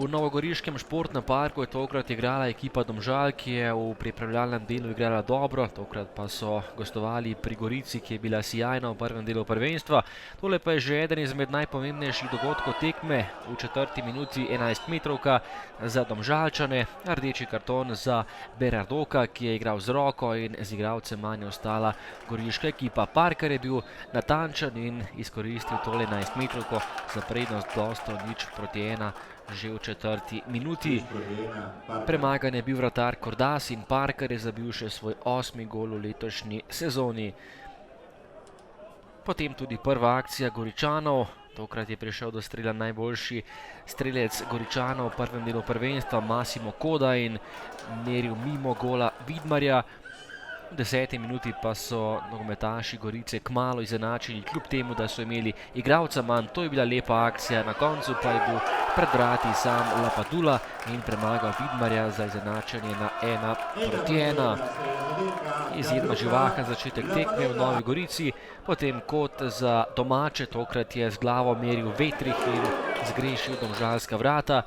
V novogoriškem športnem parku je tokrat igrala ekipa Domžal, ki je v pripravljalnem delu igrala dobro, tokrat pa so gostovali pri Gorici, ki je bila sijajna v prvem delu prvenstva. Tole pa je že eden izmed najpomembnejših dogodkov tekme. V 4. minuti 11-metrovka za Domžalčane, rdeči karton za Bernardoka, ki je igral z roko in z igralcem manj ostala goriška ekipa. Parker je bil natančen in izkoristil tole 11-metrovko za prednost gostov 0:1 že v 4. minuti. Premagan je bil vratar Kordas in Parker je zabil še svoj 8. gol v letošnji sezoni. Potem tudi prva akcija Goričanov. Tokrat je prišel do strela najboljši strelec Goričanov v prvem delu prvenstva Massimo Coda in meril mimo gola Vidmarja. V 10. minuti pa so nogometaši Gorice kmalu izenačili, kljub temu, da so imeli igralca manj. To je bila lepa akcija, na koncu pa je bil pred vrati sam Lapadula in premagal Vidmarja za izenačenje na 1:1. Izjemno živahen začetek tekme v Novi Gorici, potem kot za domače, tokrat je z glavo meril Vetrih in zgrešil domžalska vrata.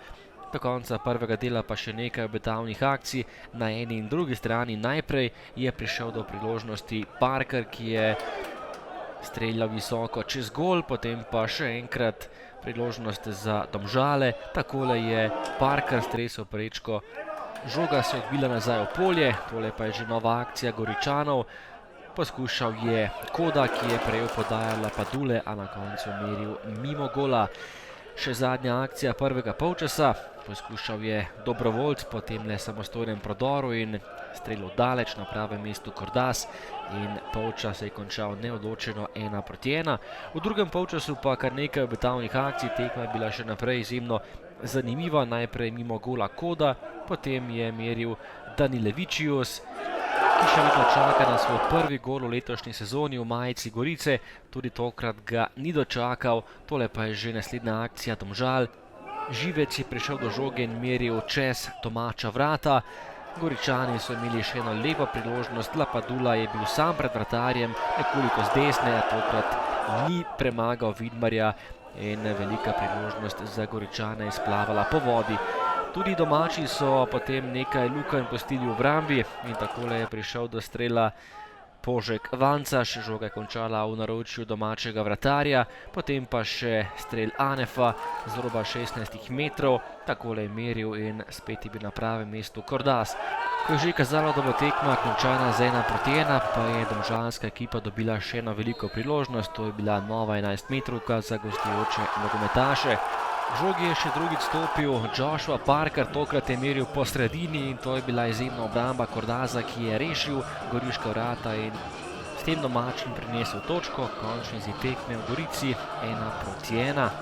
Do konca prvega dela pa še nekaj obetavnih akcij na eni in drugi strani. Najprej je prišel do priložnosti Parker, ki je streljal visoko čez gol, potem pa še enkrat priložnost za Domžale. Takole je Parker stresel prečko, žoga se je odbila nazaj v polje, tole pa je že nova akcija Goričanov. Poskušal je Coda, ki je prejel podajo Lapadule, a na koncu meril mimo gola. Še zadnja akcija prvega polčasa, poskušal je Dobrovoljc po tem le samostojnem prodoru in strelil daleč na pravem mestu Kordas in polčas se je končal neodločeno 1:1. V drugem polčasu pa kar nekaj obetavnih akcij, tekma je bila še naprej izjemno zanimiva, najprej mimo gola Coda, potem je meril Danilevičius, ki še vedno čaka na svoj prvi gol v letošnji sezoni v majici Gorice. Tudi tokrat ga ni dočakal, tole pa je že naslednja akcija Domžal. Živec je prišel do žoge in meril čez domača vrata. Goričani so imeli še eno lepo priložnost, Lapadula je bil sam pred vratarjem, nekoliko z desne, a tokrat ni premagal Vidmarja in velika priložnost za Goričane je splavala po vodi. Tudi domači so potem nekaj lukenj pustili v obrambi in takole je prišel do strela Požek Vancaš, žoga je končala v naročju domačega vratarja, potem pa še strel Anefa z roba 16 metrov, takole je meril in spet je bil na pravem mestu Kordas. Ko je že kazalo, da bo tekma končana z 1:1, pa je domžalska ekipa dobila še eno veliko priložnost, to je bila nova 11-metrovka za gostujoče nogometaše. V žogi je še drugič stopil Joshua Parker, tokrat je meril po sredini in to je bila izjemna obramba Kordaza, ki je rešil goriška vrata in s tem domačim prinesel točko. Končni izid tekme v Gorici 1:1.